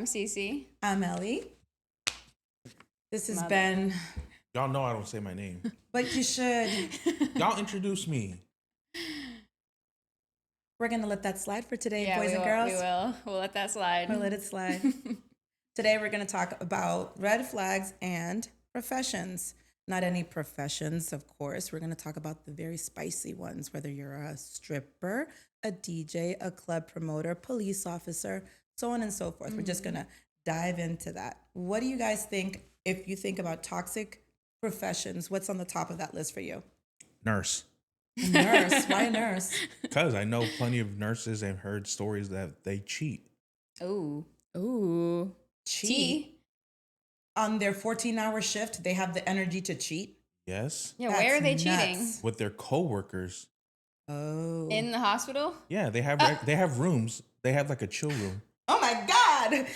Cece. I'm Ellie. This has been... Y'all know I don't say my name. But you should. Y'all introduce me. We're going to let that slide for today, Yeah, boys and girls. we will. We'll let that slide. We'll let it slide. Today, we're going to talk about red flags and professions. Not any professions, of course. We're going to talk about the very spicy ones, whether you're a stripper, a DJ, a club promoter, police officer, so on and so forth. We're just going to dive into that. What do you guys think if you think about toxic professions? What's on the top of that list for you? Nurse. A nurse. Why a nurse? Because I know plenty of nurses and heard stories that they cheat. Ooh. Cheat? On their 14-hour shift, they have the energy to cheat? Yes. Yeah, where are they cheating? nuts. With their coworkers. Oh. In the hospital? Yeah, they have rooms. They have like a chill room. Oh my God.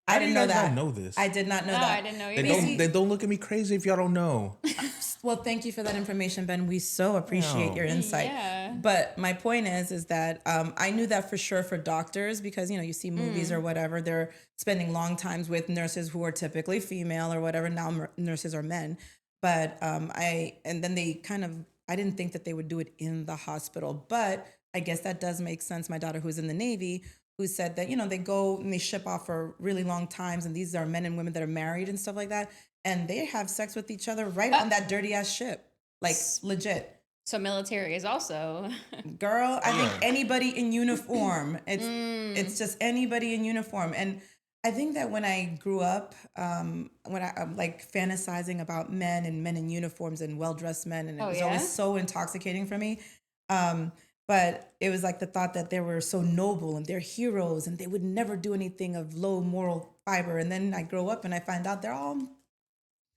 I didn't know that. I know this. I did not know that. I didn't know either. They don't look at me crazy if y'all don't know. Well, thank you for that information, Ben. We so appreciate your insight. Yeah. But my point is that I knew that for sure for doctors because, you see movies or whatever, they're spending long times with nurses who are typically female or whatever. Now nurses are men. But I didn't think that they would do it in the hospital. But I guess that does make sense. My daughter who's in the Navy, who said that, they go and they ship off for really long times. And these are men and women that are married and stuff like that. And they have sex with each other right on that dirty ass ship. Like legit. So military is also... Girl, I think anybody in uniform. It's just anybody in uniform. And I think that when I grew up, when I'm like fantasizing about men in uniforms and well-dressed men, and it was always so intoxicating for me. But it was like the thought that they were so noble and they're heroes and they would never do anything of low moral fiber. And then I grow up and I find out they're all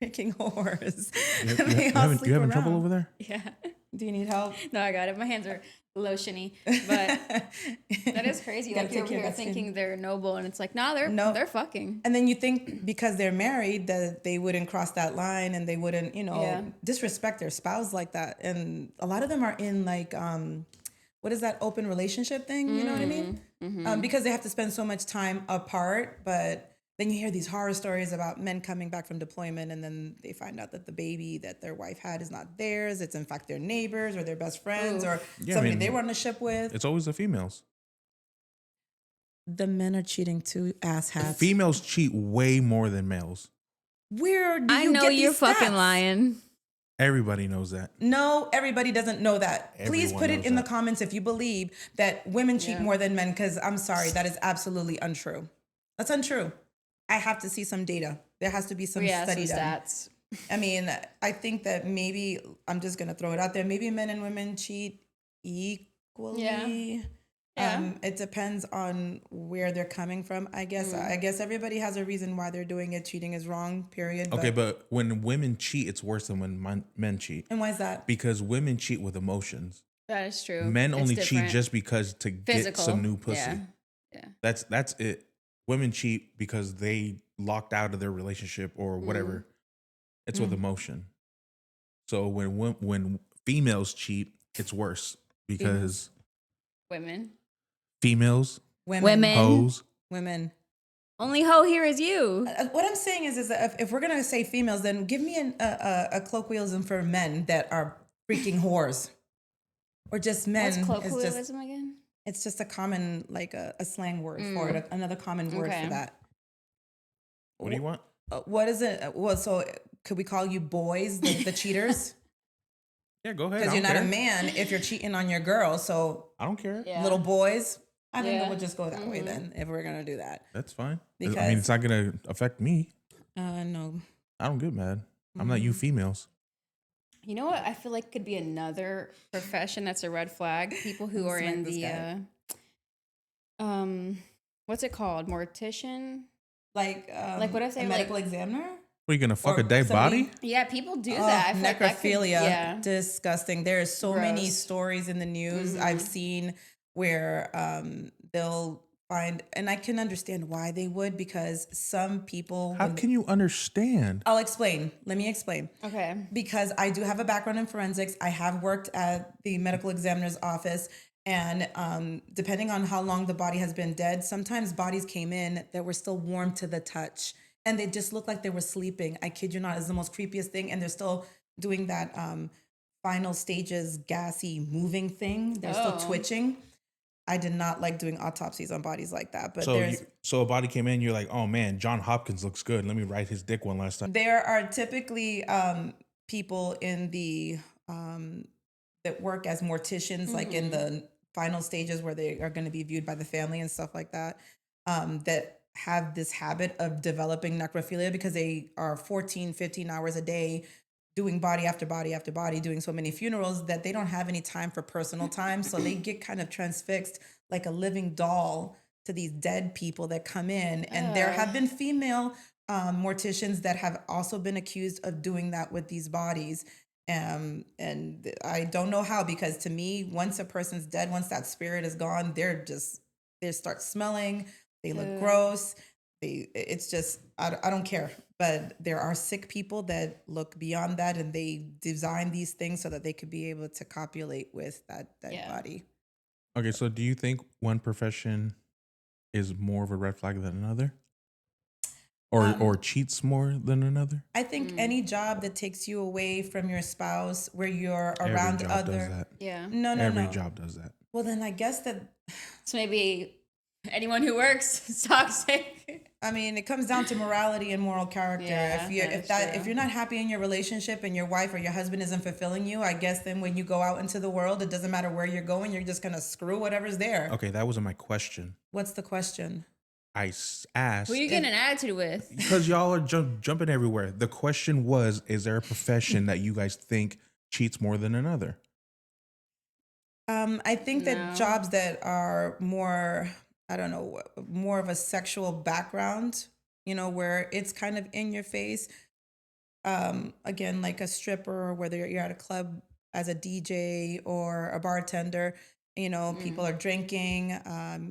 picking whores. You having trouble over there? Yeah. Do you need help? No, I got it. My hands are lotiony. But that is crazy. Like you're over here thinking they're noble and it's like, they're fucking. And then you think because they're married that they wouldn't cross that line and they wouldn't, disrespect their spouse like that. And a lot of them are in like, what is that open relationship thing? You know what I mean? Mm-hmm. Because they have to spend so much time apart, but then you hear these horror stories about men coming back from deployment and then they find out that the baby that their wife had is not theirs. It's in fact their neighbors or their best friends or somebody they were on a ship with. It's always the females. The men are cheating too, asshats. Females cheat way more than males. Where do you I know get these you're stats? fucking lying. Everybody knows that. No, everybody doesn't know that. Please Everyone put it knows in the that. comments if you believe that women cheat more than men, because I'm sorry, that is absolutely untrue. That's untrue. I have to see some data. There has to be some study some done. stats. I mean, I think that maybe, I'm just going to throw it out there, maybe men and women cheat equally. Yeah. It depends on where they're coming from, I guess. I guess everybody has a reason why they're doing it. Cheating is wrong, period. Okay, but when women cheat, it's worse than when men cheat. And why is that? Because women cheat with emotions. That is true. Men It's only different. cheat just because to Physical. get some new pussy. Yeah. That's it. Women cheat because they locked out of their relationship or whatever. It's with emotion. So when females cheat, it's worse because Women. females, Women. hoes. Women. Only hoe here is you. What I'm saying is that if we're going to say females, then give me a colloquialism for men that are freaking whores. Or just men. What's colloquialism again? It's just a common, like a slang word for it, another common word for that. What do you want? What is it? Well, so could we call you boys the cheaters? Yeah, go ahead. Because you're not a man if you're cheating on your girl. So I don't care. Yeah. little boys, I think that we'll just go that way then if we're going to do that. That's fine. Because, I mean, it's not going to affect me. No. I don't get mad. I'm not you females. You know what? I feel like could be another profession that's a red flag. People who are in the what's it called? Mortician? Like what if they a medical examiner? What, are you going to fuck Or a dead somebody- body? Yeah, people do that. I feel like that could- necrophilia. Disgusting. There are so many Gross. stories in the news I've seen where they'll find, and I can understand why they would, because some people... How can you understand? I'll explain. Let me explain. Okay. Because I do have a background in forensics. I have worked at the medical examiner's office, And depending on how long the body has been dead, sometimes bodies came in that were still warm to the touch and they just looked like they were sleeping. I kid you not, it's the most creepiest thing. And they're still doing that final stages, gassy moving thing. They're still twitching. I did not like doing autopsies on bodies like that. But so a body came in, you're like, oh man, John Hopkins looks good. Let me ride his dick one last time. There are typically people in the that work as morticians, like in the final stages where they are going to be viewed by the family and stuff like that, that have this habit of developing necrophilia because they are 14, 15 hours a day doing body after body after body, doing so many funerals that they don't have any time for personal time. So they get kind of transfixed like a living doll to these dead people that come in. And there have been female morticians that have also been accused of doing that with these bodies. And I don't know how, because to me, once a person's dead, once that spirit is gone, they start smelling, they look gross. It's just, I don't care. But there are sick people that look beyond that, and they design these things so that they could be able to copulate with that body. Okay, so do you think one profession is more of a red flag than another? Or cheats more than another? I think any job that takes you away from your spouse, where you're around Every job other. does that. Yeah. No. Every job does that. Well, then I guess that. So maybe anyone who works is toxic. I mean, it comes down to morality and moral character. Yeah, If you're not happy in your relationship and your wife or your husband isn't fulfilling you, I guess then when you go out into the world, it doesn't matter where you're going, you're just gonna screw whatever's there. Okay, that wasn't my question. What's the question? I asked. Who are you getting an attitude with? Because y'all are jumping everywhere. The question was, is there a profession that you guys think cheats more than another? I think that jobs that are more, I don't know, more of a sexual background, where it's kind of in your face. Again, like a stripper, or whether you're at a club as a DJ or a bartender, people are drinking,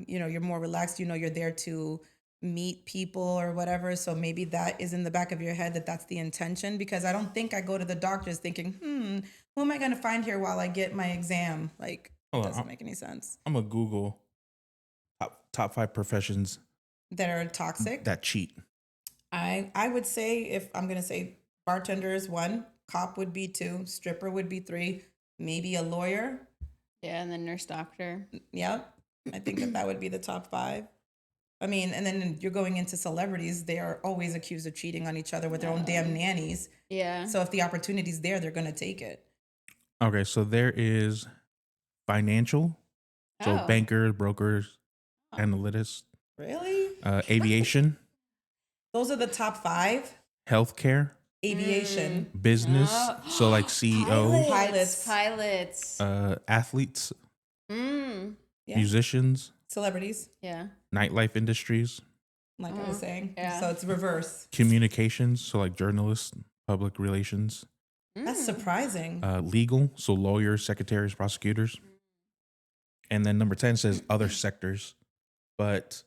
you're more relaxed, you're there to meet people or whatever. So maybe that is in the back of your head, that's the intention, because I don't think I go to the doctors thinking, who am I going to find here while I get my exam? Like, it doesn't make any sense. I'm going to Google top 5 professions that are toxic, that cheat. I would say, if I'm going to say, bartender is 1, cop would be 2, stripper would be 3, maybe a lawyer. Yeah, and then nurse doctor. Yep. I think that would be the top 5. I mean, and then you're going into celebrities. They are always accused of cheating on each other with their own damn nannies. Yeah. So if the opportunity's there, they're going to take it. Okay, so there is financial. So bankers, brokers, analytics. Really? Aviation. Those are the top 5. Healthcare. Aviation. Business. So like CEO. Pilots. Athletes. Yeah. Musicians. Celebrities. Yeah. Nightlife industries. Like I was saying. Yeah. So it's reverse. Communications. So like journalists, public relations. That's surprising. Legal. So lawyers, secretaries, prosecutors. And then number 10 says other sectors. But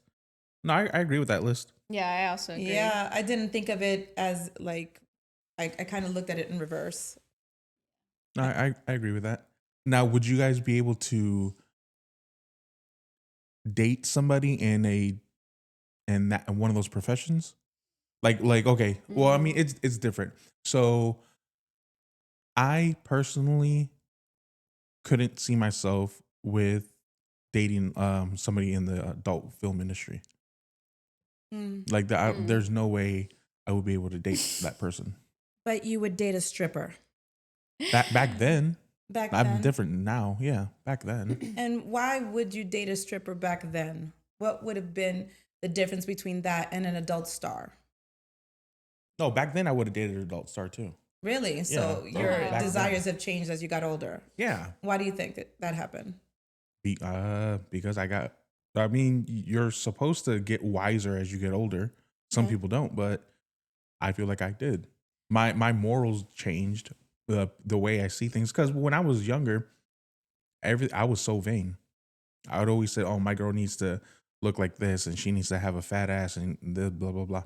no, I agree with that list. Yeah, I also agree. Yeah, I didn't think of it as like, I kind of looked at it in reverse. No, I agree with that. Now, would you guys be able to date somebody in one of those professions? Like okay. Well, I mean, it's different. So I personally couldn't see myself with dating somebody in the adult film industry. Like that, there's no way I would be able to date that person. But you would date a stripper. Back then. I'm then. different now. Yeah, back then. And why would you date a stripper back then? What would have been the difference between that and an adult star? No, back then I would have dated an adult star too. Really? So your desires have changed as you got older? Yeah. Why do you think that happened? Because you're supposed to get wiser as you get older. Some people don't, but I feel like I did. My morals changed, the way I see things. Because when I was younger, I was so vain. I would always say, "Oh, my girl needs to look like this, and she needs to have a fat ass, and blah blah blah."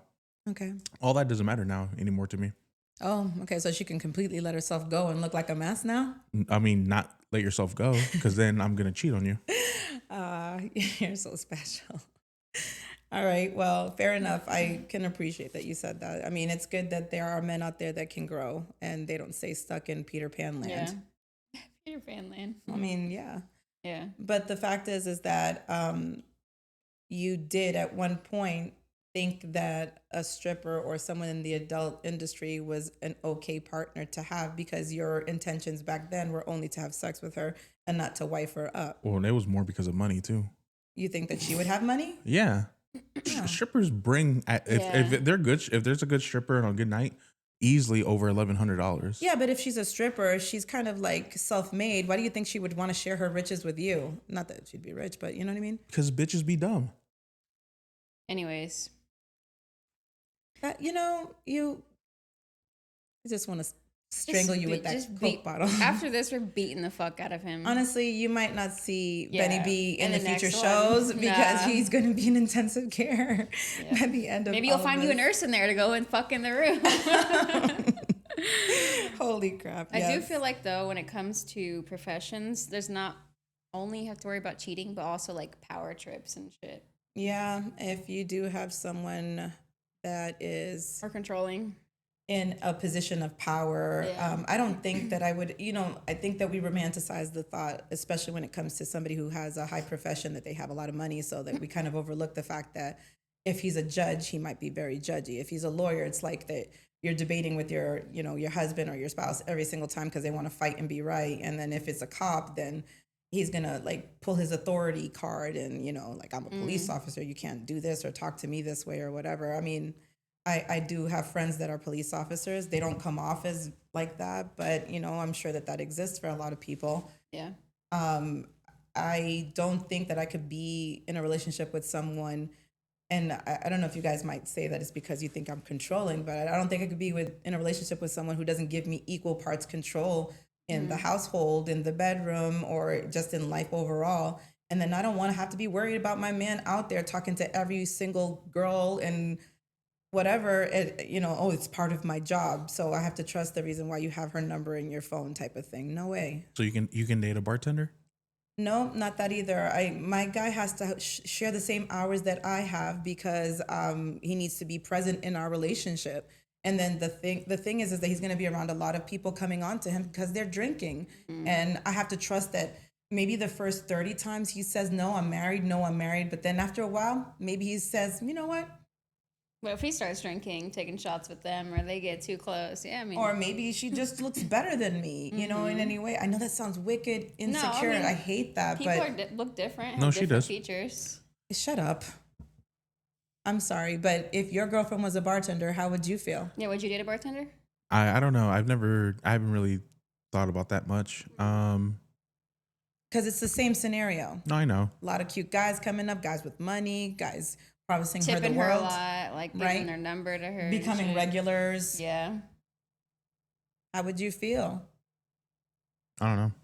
Okay. All that doesn't matter now anymore to me. Oh, okay. So she can completely let herself go and look like a mess now? I mean, not let yourself go, because then I'm going to cheat on you. You're so special. All right. Well, fair enough. I can appreciate that you said that. I mean, it's good that there are men out there that can grow and they don't stay stuck in Peter Pan land. Yeah. Peter Pan land. I mean, yeah. Yeah. But the fact is that you did at one point think that a stripper or someone in the adult industry was an okay partner to have because your intentions back then were only to have sex with her and not to wife her up. Well, it was more because of money too. You think that she would have money? Yeah. Strippers bring if they're good, if there's a good stripper on a good night, easily over $1,100. Yeah, but if she's a stripper, she's kind of like self-made. Why do you think she would want to share her riches with you? Not that she'd be rich, but you know what I mean? Because bitches be dumb. Anyways. You just want to strangle you with that Coke bottle. After this, we're beating the fuck out of him. Honestly, you might not see Benny B in the future shows because he's going to be in intensive care at the end of Maybe you'll find you a nurse in there to go and fuck in the room. Holy crap. I do feel like, though, when it comes to professions, there's not only have to worry about cheating, but also like power trips and shit. Yeah, if you do have someone that is... Or controlling. In a position of power. Yeah. I don't think that I would, I think that we romanticize the thought, especially when it comes to somebody who has a high profession, that they have a lot of money, so that we kind of overlook the fact that if he's a judge, he might be very judgy. If he's a lawyer, it's like that you're debating with your husband or your spouse every single time because they want to fight and be right. And then if it's a cop, then he's going to like pull his authority card and, like, I'm a police officer, you can't do this or talk to me this way or whatever. I mean, I do have friends that are police officers. They don't come off as like that, but, I'm sure that exists for a lot of people. Yeah. I don't think that I could be in a relationship with someone, and I don't know if you guys might say that it's because you think I'm controlling, but I don't think I could be in a relationship with someone who doesn't give me equal parts control in the household, in the bedroom, or just in life overall. And then I don't want to have to be worried about my man out there talking to every single girl and whatever, it's part of my job, so I have to trust the reason why you have her number in your phone type of thing. No way. So you can date a bartender? No, not that either. My guy has to share the same hours that I have because he needs to be present in our relationship. And then the thing is that he's going to be around a lot of people coming on to him because they're drinking, and I have to trust that. Maybe the first 30 times he says, no, I'm married. But then after a while, maybe he says, you know what? Well, if he starts drinking, taking shots with them, or they get too close, or maybe she just looks better than me, in any way. I know that sounds wicked, insecure. I hate that. People look different. No, have she different does. Features. Shut up. I'm sorry, but if your girlfriend was a bartender, how would you feel? Yeah, would you date a bartender? I don't know. I haven't really thought about that much. Because it's the same scenario. No, I know. A lot of cute guys coming up, guys with money, guys promising her the Tipping world. her a lot, like giving their number to her. Becoming regulars. Yeah. How would you feel? I don't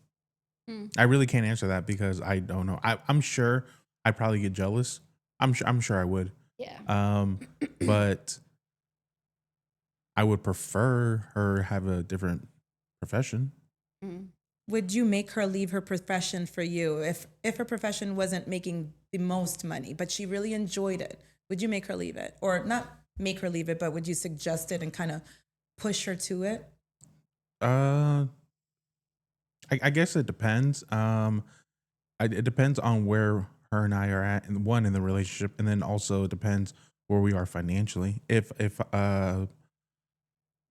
know. I really can't answer that because I don't know. I'm sure I'd probably get jealous. I'm sure I would. Yeah. But I would prefer her have a different profession. Would you make her leave her profession for you if her profession wasn't making the most money, but she really enjoyed it? Would you make her leave it, or not make her leave it, but would you suggest it and kind of push her to it? I guess it depends. It depends on where her and I are at, and in the relationship, and then also it depends where we are financially. If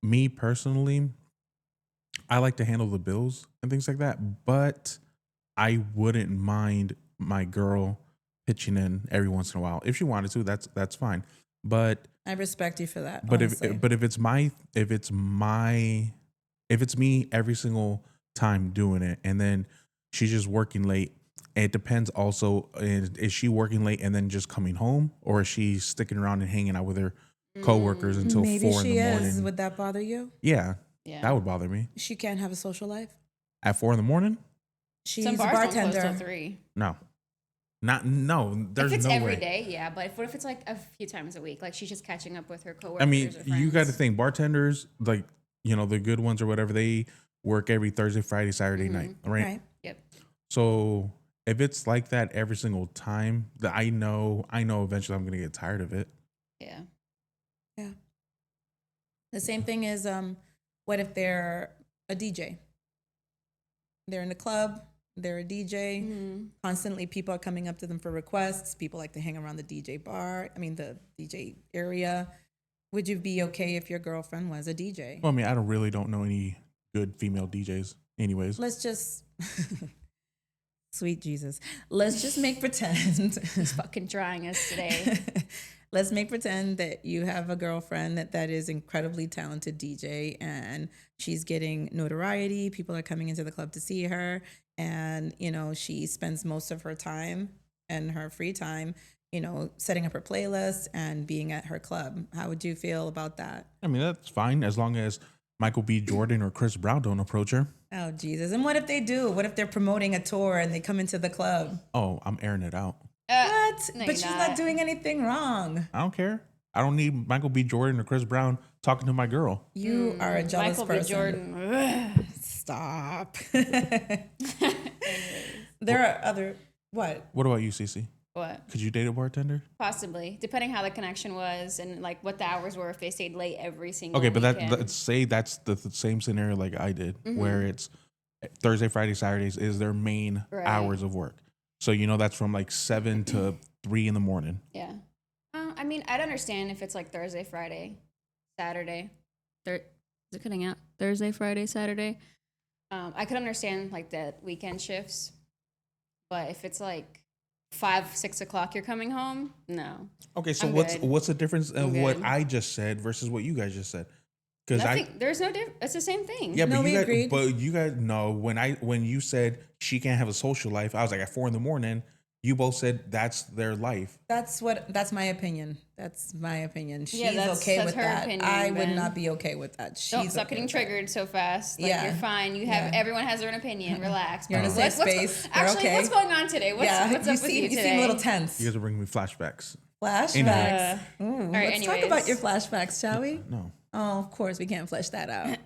me personally, I like to handle the bills and things like that, but I wouldn't mind my girl pitching in every once in a while if she wanted to. That's fine. But I respect you for that. But honestly. if it's me every single time doing it, and then she's just working late, it depends also. Is she working late and then just coming home, or is she sticking around and hanging out with her coworkers until 4 in the morning? Would that bother you? Yeah, that would bother me. She can't have a social life at 4 in the morning. She's a bartender. Don't close till 3. No. There's if it's no every way. day, yeah. But what if it's like a few times a week? Like she's just catching up with her coworkers. I mean, or friends? you got to think bartenders, like you know, the good ones or whatever, they work every Thursday, Friday, Saturday night, right? Yep. So if it's like that every single time, that I know eventually I'm gonna get tired of it. Yeah. Yeah. The same thing is, what if they're a DJ? They're in the club, they're a DJ. Constantly people are coming up to them for requests. People like to hang around the DJ bar. I mean, the DJ area. Would you be okay if your girlfriend was a DJ? Well, I mean, I don't know any good female DJs anyways. Let's just, sweet Jesus. Let's just make pretend. He's fucking trying us today. Let's make pretend that you have a girlfriend that is incredibly talented DJ and she's getting notoriety. People are coming into the club to see her. And, you know, she spends most of her time and her free time, you know, setting up her playlist and being at her club. How would you feel about that? I mean, that's fine as long as Michael B. Jordan or Chris Brown don't approach her. Oh, Jesus. And what if they do? What if they're promoting a tour and they come into the club? Oh, I'm airing it out. What? No, But she's not doing anything wrong. I don't care. I don't need Michael B. Jordan or Chris Brown talking to my girl. You are a jealous Michael person. B. Jordan. Stop. There are other, what? What about you, Cece? What? Could you date a bartender? Possibly, depending how the connection was and like what the hours were. If they stayed late every single Okay, but weekend. let's say that's the same scenario like I did, where it's Thursday, Friday, Saturdays is their main hours of work. So, you know, that's from like 7 to 3 in the morning. Yeah. I mean, I'd understand if it's like Thursday, Friday, Saturday. Is it cutting out? Thursday, Friday, Saturday. I could understand like the weekend shifts, but if it's like 5, 6 o'clock, you're coming home. No. Okay, so I'm what's good. the difference of I'm what good. I just said versus what you guys just said? Because There's no difference. It's the same thing. yeah, No, we agreed. but you guys know when you said she can't have a social life, I was like at 4 a.m. You both said that's their life. That's my opinion. That's my opinion. She's that's okay with her that. opinion, I would Ben. not be okay with that. She's Don't stop okay getting with that. triggered so fast. Like, Yeah. you're fine. Everyone has their own opinion. Relax. You're in a safe space. You're Actually, okay. what's going on today? What's up with you today? You seem a little tense. You guys are bringing me flashbacks. Flashbacks. All right, Let's talk about your flashbacks, shall we? No. Oh, of course, we can't flesh that out.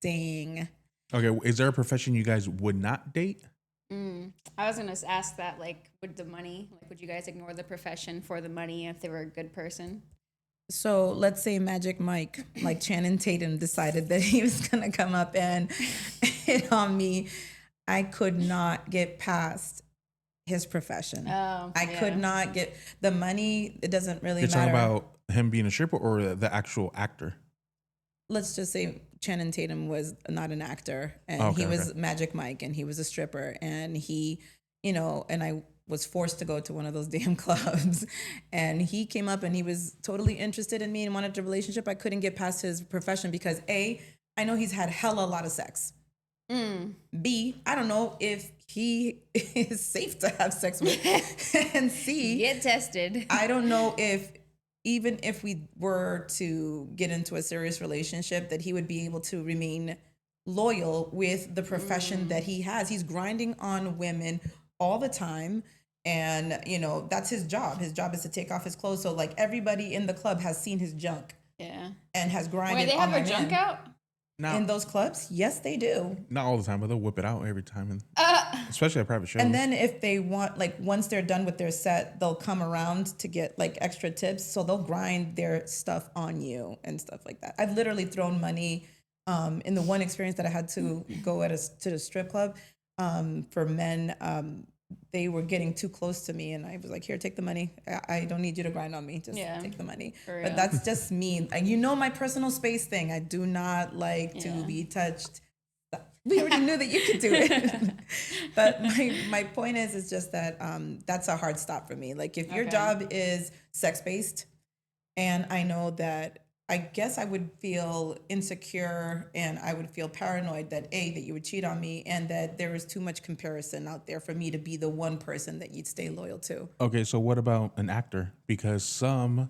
Dang. Okay, is there a profession you guys would not date? I was gonna ask that, like, with the money, like, would you guys ignore the profession for the money if they were a good person? So let's say Magic Mike, like Channing Tatum, decided that he was going to come up and hit on me. I could not get past his profession. Oh, I could not get the money. It doesn't really You're matter. talking about him being a stripper or the actual actor? Let's just say Channing Tatum was not an actor and Okay, he was okay. Magic Mike and he was a stripper and he, you know, and I was forced to go to one of those damn clubs and he came up and he was totally interested in me and wanted a relationship. I couldn't get past his profession because A, I know he's had hella lot of sex. B, I don't know if he is safe to have sex with. And C, Get tested. I don't know if even if we were to get into a serious relationship, that he would be able to remain loyal with the profession that he has. He's grinding on women all the time. And, you know, that's his job. His job is to take off his clothes. So, like, everybody in the club has seen his junk Yeah. and has grinded Wait, they on have my a junk man. out? Now, In those clubs? Yes, they do. not all the time, but they'll whip it out every time, and especially at private shows. And then if they want, like, once they're done with their set, they'll come around to get, like, extra tips. So they'll grind their stuff on you and stuff like that. I've literally thrown money in the one experience that I had to go to the strip club for men. They were getting too close to me and I was like, here, take the money. I don't need you to grind on me. Just take the money. For But real. that's just me. Like, you know, my personal space thing. I do not like to Yeah. be touched. We already knew that you could do it. But my point is just that that's a hard stop for me. Like, if your Okay. job is sex-based and I know that, I guess I would feel insecure and I would feel paranoid that A, that you would cheat on me and that there is too much comparison out there for me to be the one person that you'd stay loyal to. Okay, so what about an actor? Because some,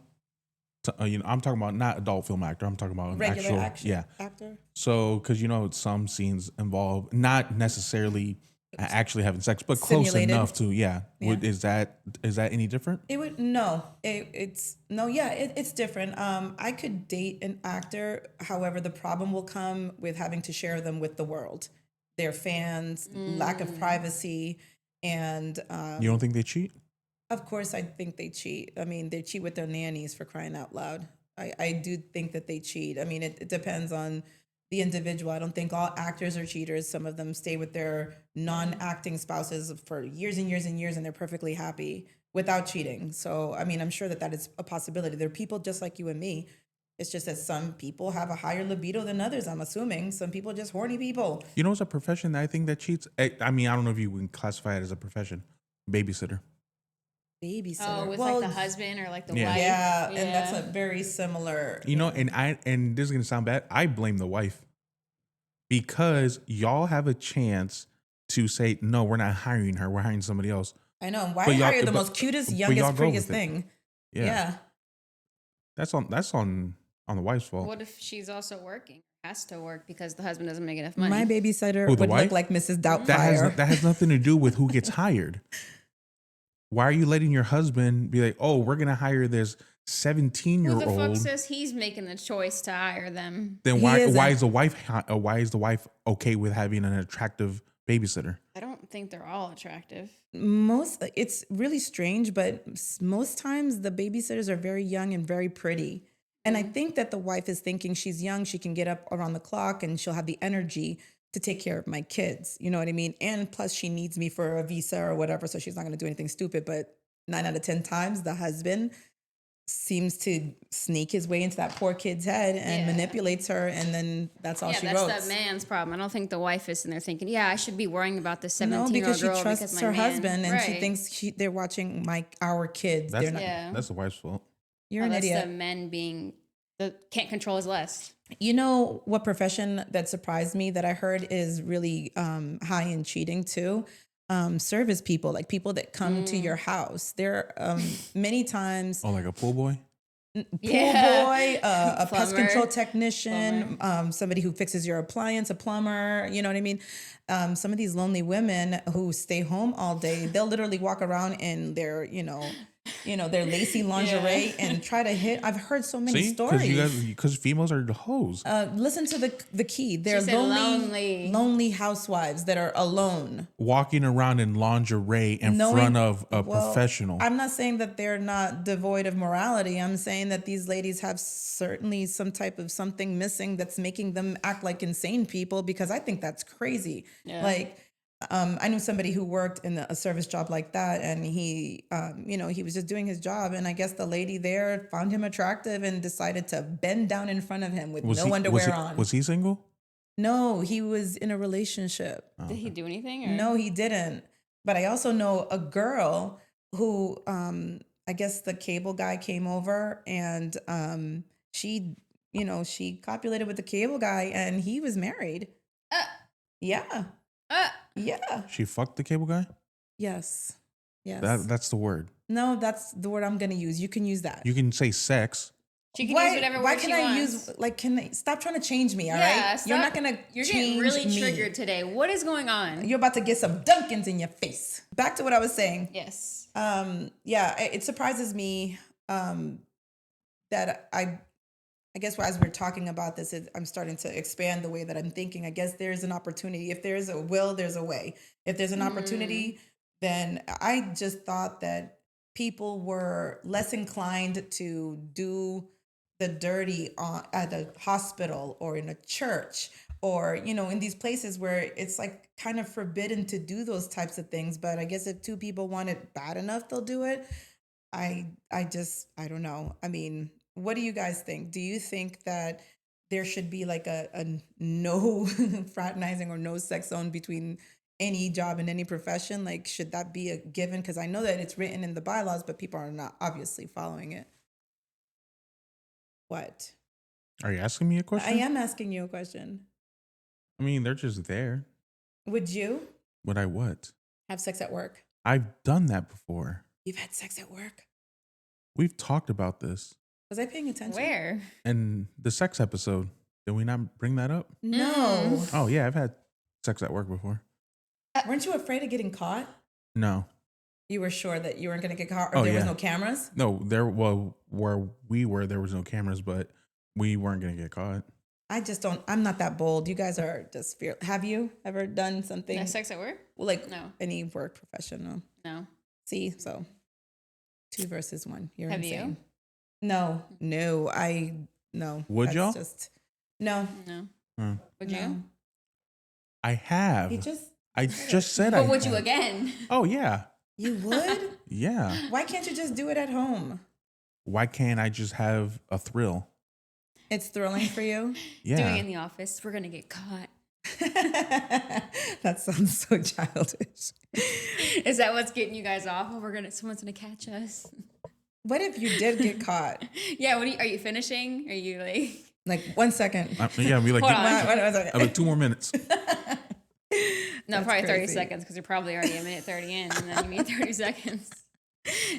you know, I'm talking about not adult film actor. I'm talking about an Regular actual, action yeah. actor. So, because you know, some scenes involve not necessarily actually having sex, but close Simulated. enough to, Yeah. Is that any different? It would no. It's no. Yeah, it's different. I could date an actor. However, the problem will come with having to share them with the world, their fans, lack of privacy, and You don't think they cheat? of course, I think they cheat. I mean, they cheat with their nannies, for crying out loud. I do think that they cheat. I mean, it depends on the individual. I don't think all actors are cheaters. Some of them stay with their non-acting spouses for years and years and years, and they're perfectly happy without cheating. So, I mean, I'm sure that that is a possibility. There are people just like you and me. It's just that some people have a higher libido than others, I'm assuming. Some people are just horny people. You know, it's a profession that I think that cheats. I mean, I don't know if you would classify it as a profession. Babysitter. Babysitter. Oh, with like the husband or like the Yeah. wife. Yeah, and that's a very similar. You know, and this is gonna sound bad. I blame the wife because y'all have a chance to say no. We're not hiring her. We're hiring somebody else. I know. Why But y'all- hire the but- most cutest, but y'all youngest, go prettiest with it. thing? Yeah. Yeah. That's on the wife's fault. What if she's also working? Has to work because the husband doesn't make enough money. My babysitter Who, the would wife? look like Mrs. Doubtfire. That has nothing to do with who gets hired. Why are you letting your husband be like, oh, we're gonna hire this Who 17-year-old? the fuck says he's making the choice to hire them? Then He why isn't. is the wife okay with having an attractive babysitter? I don't think they're all attractive. It's really strange, but most times the babysitters are very young and very pretty. And I think that the wife is thinking she's young, she can get up around the clock and she'll have the energy to take care of my kids. You know what I mean? And plus she needs me for a visa or whatever, so she's not going to do anything stupid. But 9 out of 10 times the husband seems to sneak his way into that poor kid's head and Yeah. manipulates her, and then that's all Yeah, she that's wrote. that man's problem. I don't think the wife is in there thinking, yeah, I should be worrying about this No, 17-year-old because she girl trusts because my her man. husband, and she Right. thinks they're watching our kids. That's They're not. Yeah. that's the wife's fault. You're Oh, an that's idiot. the men being can't control his lust. You know what profession that surprised me that I heard is really high in cheating too? Service people, like people that come to your house. They're many times Oh, like a pool boy? pool Yeah. boy, a pest Plumber. control technician, somebody who fixes your appliance, a plumber. You know what I mean? Some of these lonely women who stay home all day, they'll literally walk around in their, their lacy lingerie and try to hit. I've heard so many See, stories. because females are the hoes. Listen to the key. They're said lonely, lonely housewives that are alone. Walking around in lingerie in Knowing- front of a Well, professional. I'm not saying that they're not devoid of morality. I'm saying that these ladies have certainly some type of something missing that's making them act like insane people, because I think that's crazy. Yeah. Like, I knew somebody who worked in a service job like that, and he was just doing his job, and I guess the lady there found him attractive and decided to bend down in front of him with no underwear on. Was he single? No, he was in a relationship. Did he do anything? Or? No, he didn't. But I also know a girl who, I guess the cable guy came over, and she copulated with the cable guy, and he was married. Yeah. Yeah. She fucked the cable guy? Yes. Yes. That's the word. No, that's the word I'm going to use. You can use that. You can say sex. She can use whatever why word can she I wants. use stop trying to change me, all Yeah, right? You're not stop. going to You're change getting really me. triggered today. What is going on? You're about to get some Dunkins in your face. Back to what I was saying. Yes. It surprises me that I guess as we're talking about this, I'm starting to expand the way that I'm thinking. I guess there's an opportunity. If there's a will, there's a way. If there's an opportunity, then I just thought that people were less inclined to do the dirty at a hospital or in a church, or, in these places where it's like kind of forbidden to do those types of things. But I guess if two people want it bad enough, they'll do it. I don't know. I mean, what do you guys think? Do you think that there should be like a no fraternizing or no sex zone between any job and any profession? Like, should that be a given? Because I know that it's written in the bylaws, but people are not obviously following it. What? Are you asking me a question? I am asking you a question. I mean, they're just there. Would you Would I what? have sex at work? I've done that before. You've had sex at work? We've talked about this Was I paying attention? Where? in the sex episode. Did we not bring that up? No. Oh yeah, I've had sex at work before. Weren't you afraid of getting caught? No. You were sure that you weren't going to get caught, or Oh, there was yeah. no cameras? No, where we were, there was no cameras, but we weren't gonna get caught. I just don't. I'm not that bold. You guys are just fear. Have you ever done something Sex at work? like No. any work professional? No. See, so 2 versus 1. You're Have insane. you? No. No. Would That's y'all? Just no. No. Hmm. Would No. you? I have. I just said I But would you have. again? Oh yeah. You would? Yeah. Why can't you just do it at home? Why can't I just have a thrill? It's thrilling for you. Yeah. Doing it in the office. We're gonna get caught. That sounds so childish. Is that what's getting you guys off? Oh, someone's gonna catch us. What if you did get caught? Yeah. Are you finishing? Are you Like 1 second. Yeah, be like, Hold give- on. One second. I have 2 more minutes. No, That's probably 30 crazy. seconds because you're probably already a minute 30 in, and then you mean 30 seconds.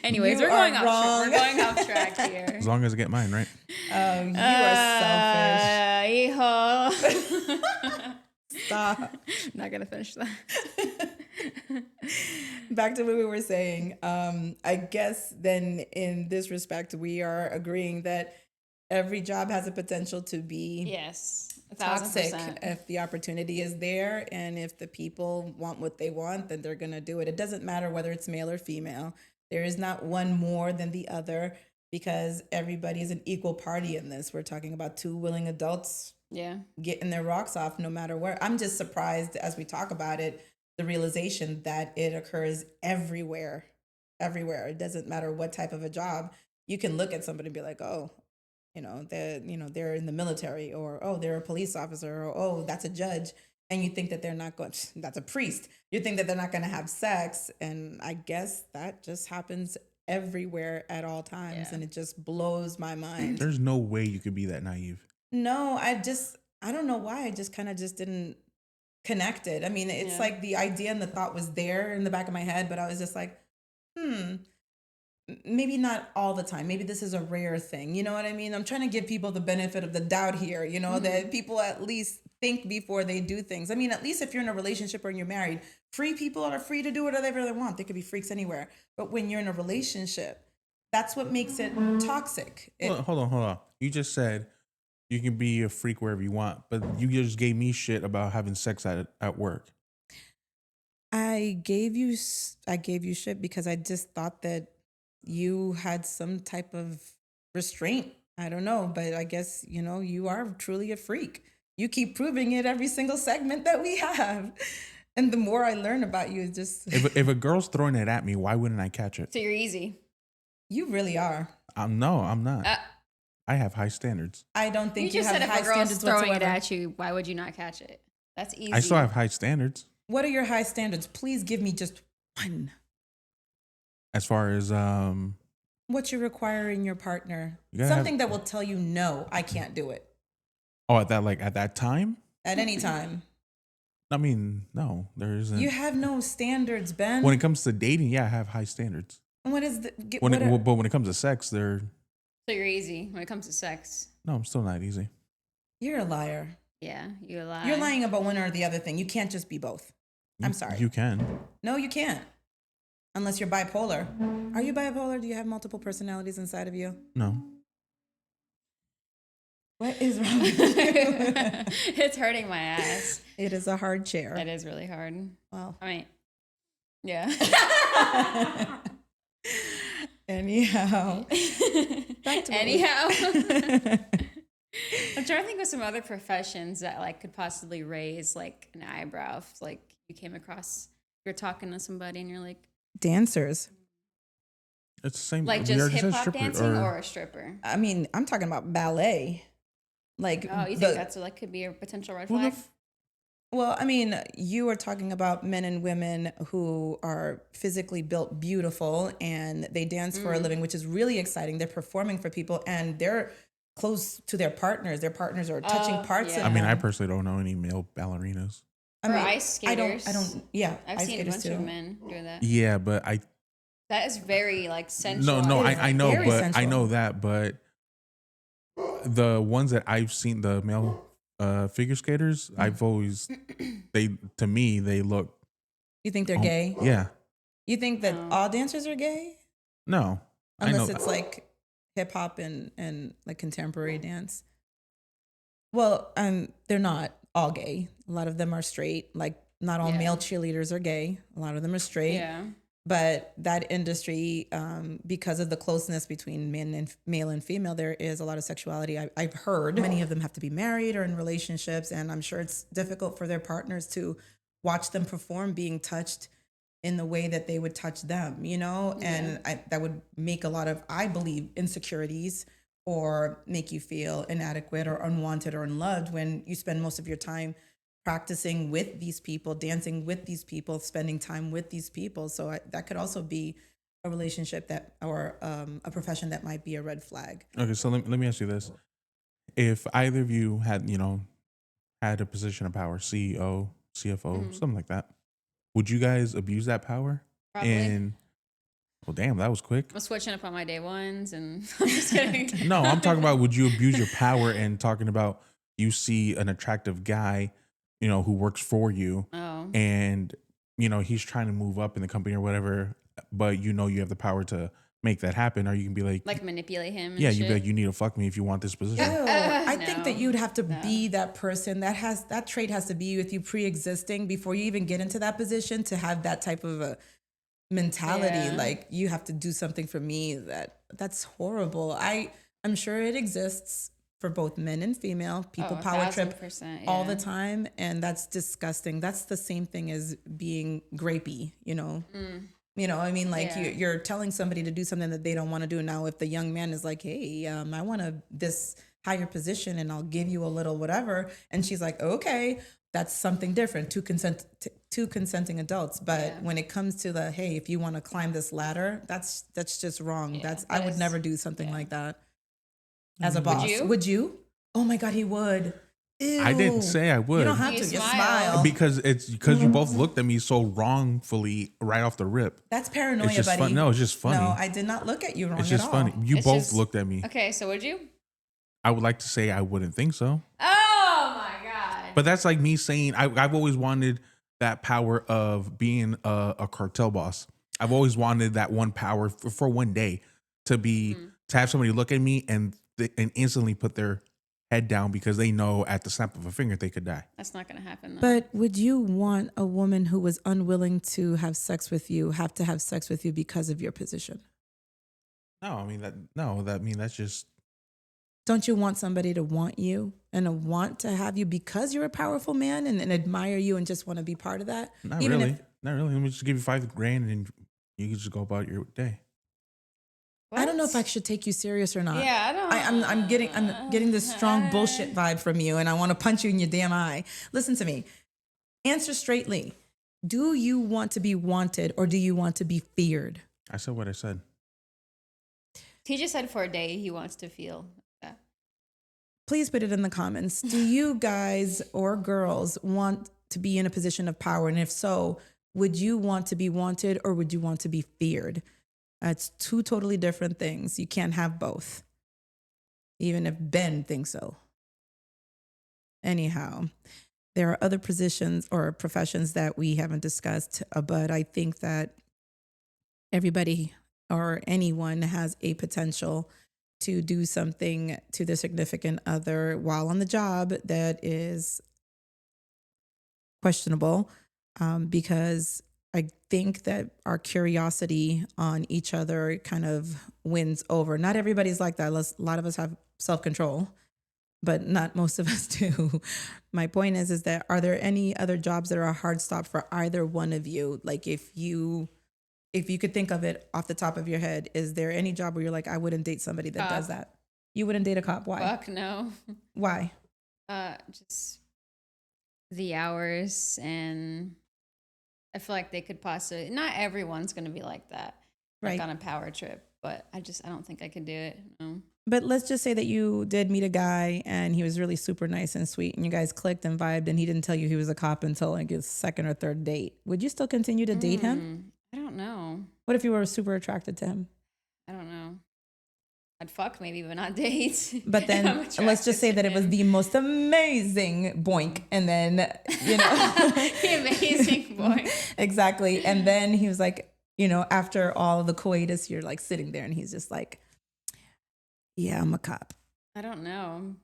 Anyways, You we're going are off. wrong. We're going off track here. As long as I get mine, right? Oh, you are selfish. Hijo. Stop. Not gonna finish that. Back to what we were saying. I guess then in this respect, we are agreeing that every job has a potential to be Yes, toxic 1,000%. if the opportunity is there, and if the people want what they want, then they're gonna do it. It doesn't matter whether it's male or female. There is not one more than the other, because everybody is an equal party in this. We're talking about 2 willing adults Yeah. getting their rocks off no matter where. I'm just surprised as we talk about it, the realization that it occurs everywhere. Everywhere. It doesn't matter what type of a job. You can look at somebody and be like, oh, they're in the military, or oh, they're a police officer, or oh, that's a judge. And you think that they're not going, that's a priest. You think that they're not going to have sex. And I guess that just happens everywhere at all times. Yeah. And it just blows my mind. There's no way you could be that naive. No, I don't know why. I just kind of just didn't connect it. I mean, it's Yeah. like the idea and the thought was there in the back of my head, but I was just like, maybe not all the time. Maybe this is a rare thing. You know what I mean? I'm trying to give people the benefit of the doubt here, that people at least think before they do things. I mean, at least if you're in a relationship or you're married, free people are free to do whatever they want. They could be freaks anywhere. But when you're in a relationship, that's what makes it toxic. Hold on. You just said you can be a freak wherever you want, but you just gave me shit about having sex at work. I gave you shit because I just thought that you had some type of restraint. I don't know, but I guess, you are truly a freak. You keep proving it every single segment that we have. And the more I learn about you, it's just... If a girl's throwing it at me, why wouldn't I catch it? So you're easy. You really are. No, I'm not. I have high standards. I don't think You you just have said if high a girl's standards throwing whatsoever. it at you, why would you not catch it? That's easy. I still have high standards. What are your high standards? Please give me just one. As far as What you require in your partner. You gotta Something that will tell you, no, I can't do it. at that time? At any time. I mean, no, there isn't. You have no standards, Ben. When it comes to dating, yeah, I have high standards. What is the... But when it comes to sex, So you're easy when it comes to sex. no, I'm still not easy. You're a liar. Yeah, you lie. You're lying about one or the other thing. You can't just be both. I'm sorry. You can. No, you can't. Unless you're bipolar. Are you bipolar? Do you have multiple personalities inside of you? No. What is wrong with you? It's hurting my ass. It is a hard chair. It is really hard. Well. I mean, yeah. Anyhow. Back to Anyhow. I'm trying to think of some other professions that could possibly raise an eyebrow if you came across, you're talking to somebody and you're like, Dancers. It's the same. like we just already said hip hop stripper, dancing or a stripper. I mean, I'm talking about ballet. Oh, you think that's could be a potential red flag? Well, I mean, you are talking about men and women who are physically built beautiful and they dance for a living, which is really exciting. They're performing for people and they're close to their partners. Their partners are touching parts yeah. of I mean, them. I personally don't know any male ballerinas. I Or mean, ice skaters. I don't, yeah. I've ice seen a skaters bunch of men do that. Yeah, but That is very sensual. no, It is I know, very but sensual. I know that, but the ones that I've seen, the male figure skaters, I've always to me they look You think they're gay? Yeah. You think that No. all dancers are gay? No. I Unless know. it's like hip hop and like contemporary dance. Well, they're not all gay. A lot of them are straight. Like not all Yeah. male cheerleaders are gay. A lot of them are straight. Yeah. But that industry, because of the closeness between male and female, there is a lot of sexuality. I've heard many of them have to be married or in relationships, and I'm sure it's difficult for their partners to watch them perform being touched in the way that they would touch them, you know? And that would make a lot of, I believe, insecurities or make you feel inadequate or unwanted or unloved when you spend most of your time practicing with these people, dancing with these people, spending time with these people. So that could also be a relationship that, or a profession that might be a red flag. Okay, so let me ask you this: if either of you had, had a position of power, CEO, CFO, something like that, would you guys abuse that power? Probably. And well, damn, that was quick. I'm switching up on my day ones, and I'm just kidding. No, I'm talking about would you abuse your power and talking about you see an attractive guy, who works for you, Oh. and he's trying to move up in the company or whatever, but you have the power to make that happen, or you can be like manipulate him. And yeah, shit. you'd be like, you need to fuck me if you want this position. I think No. that you'd have to be that person that trait has to be with you pre-existing before you even get into that position to have that type of a mentality. Yeah. Like you have to do something for me. That's horrible. I'm sure it exists for both men and female. People power trip 1000%, all the yeah. time, and that's disgusting. That's the same thing as being grapey, You know what I mean? Like Yeah. you're telling somebody to do something that they don't want to do. Now, if the young man is like, hey, I want this higher position and I'll give you a little whatever. And she's like, okay, that's something different. Two consenting adults. But when it comes to the, hey, if you want to climb this ladder, that's just wrong. Yeah, I would never do something like that as a Would boss. you? Would you? Oh my God, he would. Ew. I didn't say I would. You don't have You to. You smile. smile. Because you both looked at me so wrongfully right off the rip. That's paranoia, It's just buddy. fun. No, it's just funny. No, I did not look at you wrong It's just at funny. all. You It's both just- looked at me. Okay, so would you? I would like to say I wouldn't think so. Oh my God. But that's like me saying I've always wanted that power of being a cartel boss. I've always wanted that one power for one day to be to have somebody look at me and instantly put their head down because they know at the snap of a finger they could die. That's not going to happen, though. But would you want a woman who was unwilling to have sex with you have to have sex with you because of your position? No, I mean that's just. Don't you want somebody to want you and to want to have you because you're a powerful man and admire you and just want to be part of that? Not really. Not really. Let me just give you $5,000 and you can just go about your day. I don't know if I should take you serious or not. Yeah, I don't. I'm getting this strong bullshit vibe from you, and I want to punch you in your damn eye. Listen to me. Answer straightly. Do you want to be wanted or do you want to be feared? I said what I said. He just said for a day he wants to feel that. Please put it in the comments. Do you guys or girls want to be in a position of power? And if so, would you want to be wanted or would you want to be feared? It's two totally different things. You can't have both, even if Ben thinks so. Anyhow, there are other positions or professions that we haven't discussed, but I think that everybody or anyone has a potential to do something to their significant other while on the job that is questionable, because I think that our curiosity on each other kind of wins over. Not everybody's like that. A lot of us have self-control, but not most of us do. My point is that are there any other jobs that are a hard stop for either one of you? Like if you could think of it off the top of your head, is there any job where you're like, I wouldn't date somebody that does that? You wouldn't date a cop. Why? Fuck no. Why? Just the hours, and I feel like they could possibly. Not everyone's going to be like that, like Right. on a power trip. But I don't think I could do it. No. But let's just say that you did meet a guy and he was really super nice and sweet and you guys clicked and vibed and he didn't tell you he was a cop until like his second or third date. Would you still continue to date him? I don't know. What if you were super attracted to him? I don't know. I'd fuck maybe, but not date. But If I'm then let's attracted just say to that it was him. the most amazing boink. And then, The amazing boy. exactly. And then he was like, after all the coitus, you're like sitting there and he's just like, yeah, I'm a cop. I don't know.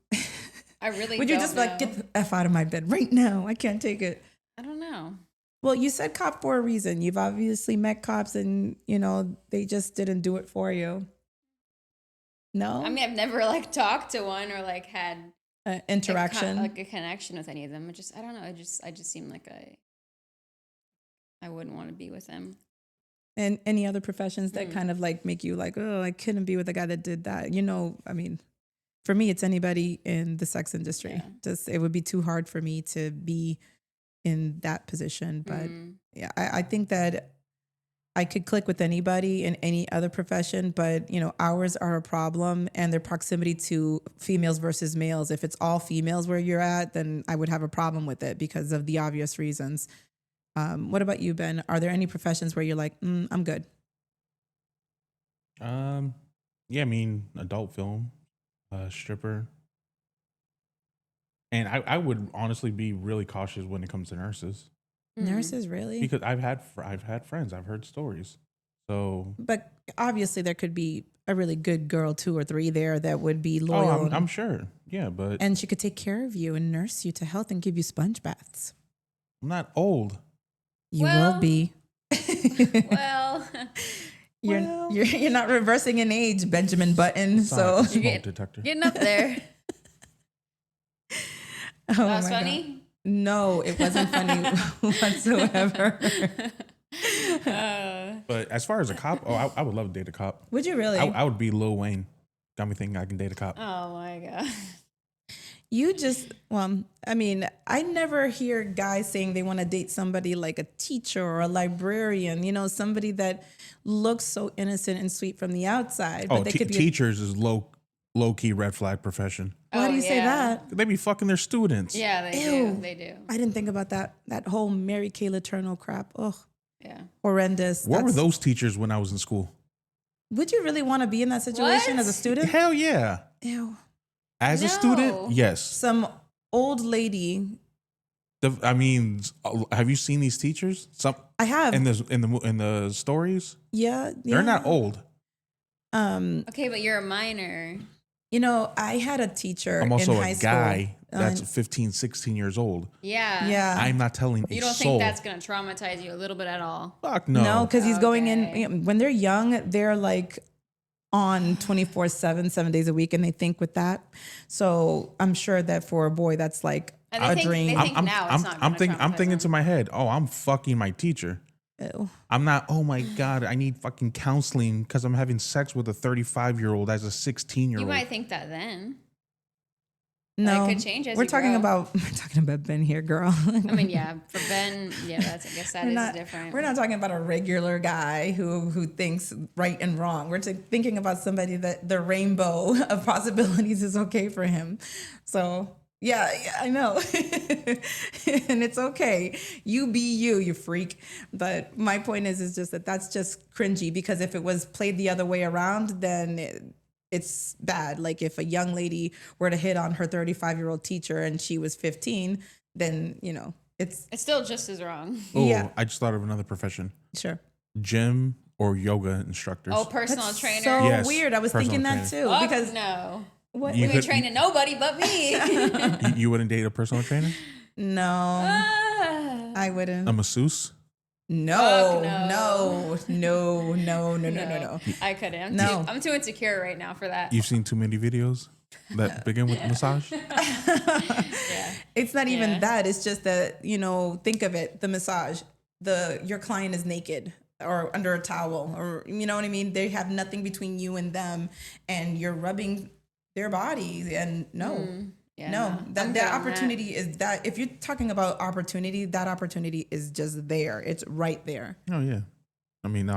I really Would you don't just know. like, get the F out of my bed right now? I can't take it. I don't know. Well, you said cop for a reason. You've obviously met cops and, they just didn't do it for you. No? I mean, I've never like talked to one or like had Interaction. like a connection with any of them. I don't know. I just seem like I wouldn't want to be with them. And any other professions that kind of like make you like, oh, I couldn't be with a guy that did that. I mean, for me, it's anybody in the sex industry. Yeah. It would be too hard for me to be in that position. But yeah, I think that I could click with anybody in any other profession, but ours are a problem, and their proximity to females versus males. If it's all females where you're at, then I would have a problem with it because of the obvious reasons. What about you, Ben? Are there any professions where you're like, I'm good? Yeah, I mean, adult film, stripper. And I would honestly be really cautious when it comes to nurses. Nurses, really? Because I've had friends, I've heard stories. So, But obviously there could be a really good girl, 2 or 3 there that would be loyal. I'm sure. Yeah, but and she could take care of you and nurse you to health and give you sponge baths. I'm not old. You Well- will be. Well, You're not reversing in age, Benjamin Button. So Smoke detector. getting up there. oh That was my funny. God. No, it wasn't funny whatsoever. But as far as a cop, I would love to date a cop. Would you really? I would be Lil Wayne. Got me thinking I can date a cop. Oh my God. I mean, I never hear guys saying they want to date somebody like a teacher or a librarian, somebody that looks so innocent and sweet from the outside. But they could be teachers is low key red flag profession. Why do you say yeah. that? They be fucking their students. Yeah, they Ew. do. They do. I didn't think about that whole Mary Kay Letourneau crap. Oh, Yeah. horrendous. What were those teachers when I was in school? Would you really want to be in that situation What? as a student? Hell yeah. Ew. As a No. student, yes. Some old lady. Have you seen these teachers? Some I have. in the stories. Yeah. They're not old. Okay, but you're a minor. I had a teacher I'm also in high a guy school. that's 15, 16 years old. Yeah. Yeah. I'm not telling You a don't soul. think that's gonna traumatize you a little bit at all? Fuck no. No, because he's going Okay. in when they're young, they're like on 24/7, 7 days a week, and they think with that. So I'm sure that for a boy, that's like And a they think, dream. They think now it's not I'm gonna thinking traumatize to my head, oh, I'm fucking my teacher. Ew. I'm not, oh my God, I need fucking counseling because I'm having sex with a 35-year-old as a 16-year-old. You might think that then. No, could change as we're you talking grow. about Ben here, girl. I mean, yeah, for Ben, yeah, I guess that is different. We're not talking about a regular guy who thinks right and wrong. We're thinking about somebody that the rainbow of possibilities is okay for him. So yeah, I know. And it's okay. You be you freak. But my point is just that's just cringy, because if it was played the other way around, then it's bad. Like if a young lady were to hit on her 35-year-old teacher and she was 15, then, it's still just as wrong. Oh, yeah. I just thought of another profession. Sure. Gym or yoga instructors. Oh, personal That's trainer. so Yes, weird. I was personal thinking that trainer. too. Oh, Because no. what? You We ain't could- training nobody but me. You wouldn't date a personal trainer? No, Ah. I wouldn't. A masseuse? No, Fuck no. I couldn't. No. I'm too insecure right now for that. You've seen too many videos that begin with massage? Yeah. It's not Yeah. even that. It's just that, think of it, the massage. Your client is naked or under a towel, or you know what I mean? They have nothing between you and them, and you're rubbing their bodies, and no. Yeah, No, I'm that good on opportunity is that. If you're talking about opportunity, that opportunity is just there. It's right there. Oh, yeah. I mean, no,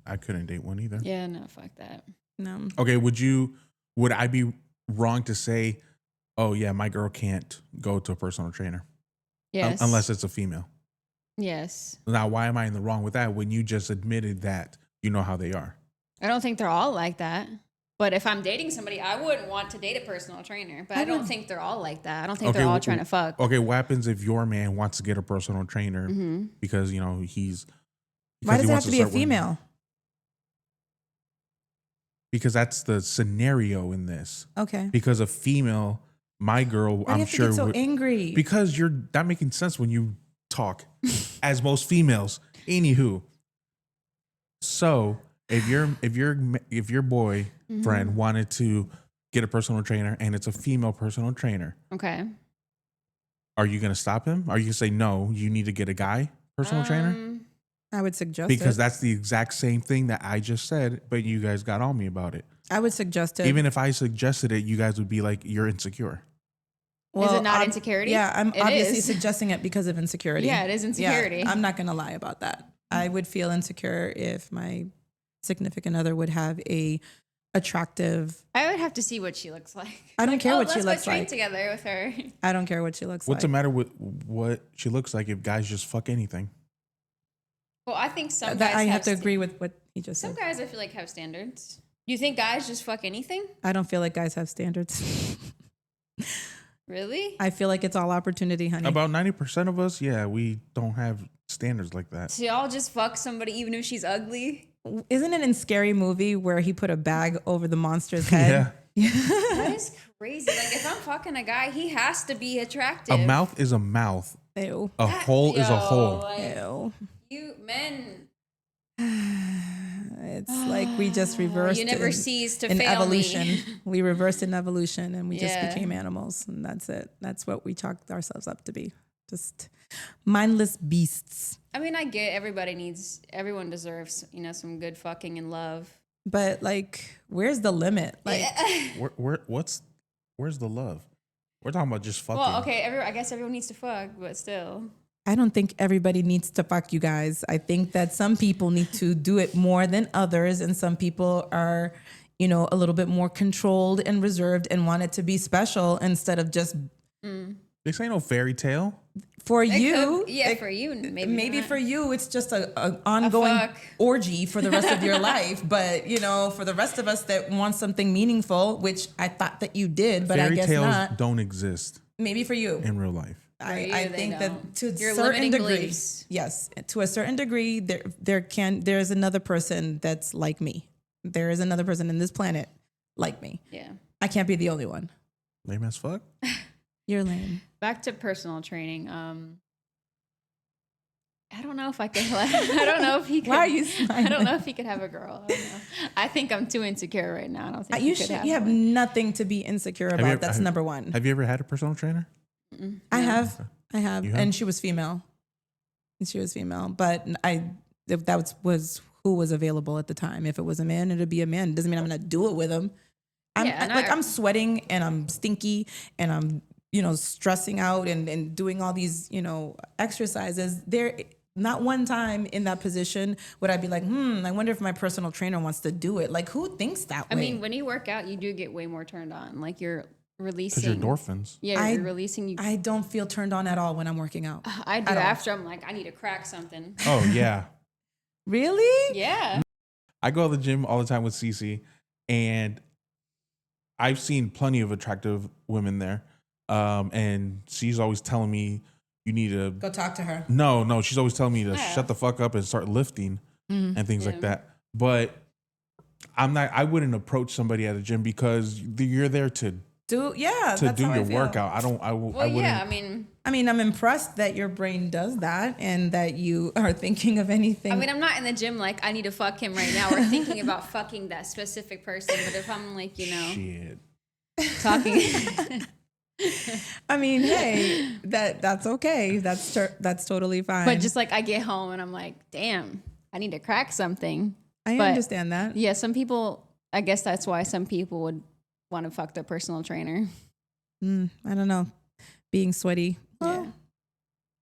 I couldn't date one either. Yeah, no, fuck that. No. Okay, would I be wrong to say, oh yeah, my girl can't go to a personal trainer? Yes. Unless it's a female. Yes. Now, why am I in the wrong with that when you just admitted that you know how they are? I don't think they're all like that. But if I'm dating somebody, I wouldn't want to date a personal trainer. But I don't think they're all like that. I don't think they're all trying to fuck. Okay, what happens if your man wants to get a personal trainer Mm-hmm. because, you know, Why does he it have wants to be a start working? female? Because that's the scenario in this. Okay. Because a female, my girl, Why do you I'm have to sure get so would- angry? because you're not making sense when you talk as most females. Anywho. So if your boy friend wanted to get a personal trainer and it's a female personal trainer, Okay. are you going to stop him? Are you going to say, no, you need to get a guy personal trainer? I would suggest Because it. that's the exact same thing that I just said, but you guys got on me about it. I would suggest it. Even if I suggested it, you guys would be like, you're insecure. Is it not insecurity? Yeah, I'm It obviously is. suggesting it because of insecurity. Yeah, it is insecurity. Yeah, I'm not going to lie about that. I would feel insecure if my significant other would have a attractive. I would have to see what she looks like. I don't care what she let's looks go train like. together with her. I don't care what she looks What's the like. matter with what she looks like if guys just fuck anything? Well, I think some guys That I have to st- agree with what he just Some said. guys I feel like have standards. You think guys just fuck anything? I don't feel like guys have standards. Really? I feel like it's all opportunity, honey. About 90% of us, yeah, we don't have standards like that. So y'all just fuck somebody even if she's ugly? Isn't it in Scary Movie where he put a bag over the monster's head? Yeah. That is crazy. Like if I'm fucking a guy, he has to be attractive. A mouth is a mouth. Ew. A hole is a Yo, hole. like, Ew. you men, It's like we just reversed you never in, cease to in fail evolution. me. We reversed in evolution and we just Yeah. became animals. And that's it. That's what we chalked ourselves up to be. Just mindless beasts. I mean, I get everyone deserves, some good fucking and love. But like, where's the limit? Like, Where's the love? We're talking about just fucking. Well, okay, I guess everyone needs to fuck, but still. I don't think everybody needs to fuck, you guys. I think that some people need to do it more than others. And some people are, a little bit more controlled and reserved and want it to be special instead of just This ain't no fairy tale. for It you. could- yeah, for you, maybe not. for you, it's just an ongoing fuck. orgy for the rest of your life. But, for the rest of us that want something meaningful, which I thought that you did, but Fairy I guess tales not. don't exist Maybe for you. in real life. For you, I they think don't. that to a Your certain limiting degree, beliefs. yes, to a certain degree, there's another person that's like me. There is another person in this planet like me. Yeah. I can't be the only one. Lame as fuck. You're lame. Back to personal training. I don't know if I could. I don't know if he could. Why are you I smiling? don't know if he could have a girl. I don't know. I think I'm too insecure right now. I don't think You he could should. have You have one. nothing to be insecure about. That's number one. Have you ever had a personal trainer? I have, You have? and she was female. But that was who was available at the time. If it was a man, it'd be a man. It doesn't mean I'm gonna do it with him. I'm sweating and I'm stinky and I'm stressing out and doing all these exercises. There, not one time in that position would I be like, I wonder if my personal trainer wants to do it. Like, who thinks that way? I mean, when you work out, you do get way more turned on. Like you're releasing. Because you're endorphins. Yeah, you're releasing. I don't feel turned on at all when I'm working out. I do at all. after. I'm like, I need to crack something. Oh, yeah. Really? Yeah. I go to the gym all the time with Cece, and I've seen plenty of attractive women there. And she's always telling me, you need to Go talk to her. No, she's always telling me to Yeah. shut the fuck up and start lifting and things like Yeah. that. But I wouldn't approach somebody at a gym because you're there to Do do your your workout. I Well, wouldn't. yeah. I mean, I'm impressed that your brain does that and that you are thinking of anything. I'm not in the gym like I need to fuck him right now or thinking about fucking that specific person. But if I'm like, Shit. talking. Hey, that's okay. That's totally fine. But just like I get home and I'm like, damn, I need to crack something. I but- understand that. Yeah, some people, I guess that's why some people would want to fuck their personal trainer. I don't know. Being sweaty. Well, Yeah.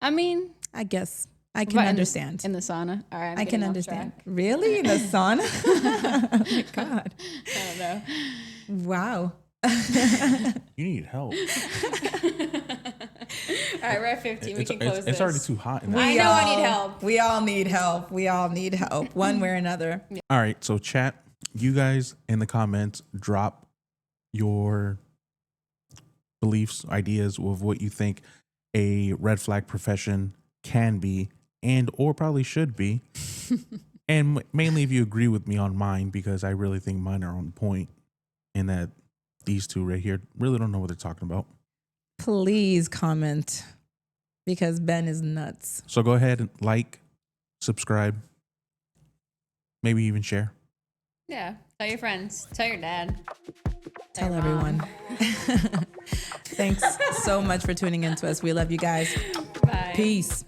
I mean, I guess I can but understand. in the sauna. All right, I'm I can getting off understand. track. Really? In the sauna? Oh my God. I don't know. Wow. You need help. All right, we're at 15. We can close this. It's already too hot in there. I know I need help. We all need help. We all need help, one way or another. All right, so chat. You guys in the comments drop your beliefs, ideas of what you think a red flag profession can be and or probably should be. And mainly if you agree with me on mine, because I really think mine are on point and that these two right here really don't know what they're talking about. Please comment because Ben is nuts. So go ahead and like, subscribe, maybe even share. Yeah. Tell your friends. Tell your dad. Tell your mom. everyone. Thanks so much for tuning in to us. We love you guys. Bye. Peace.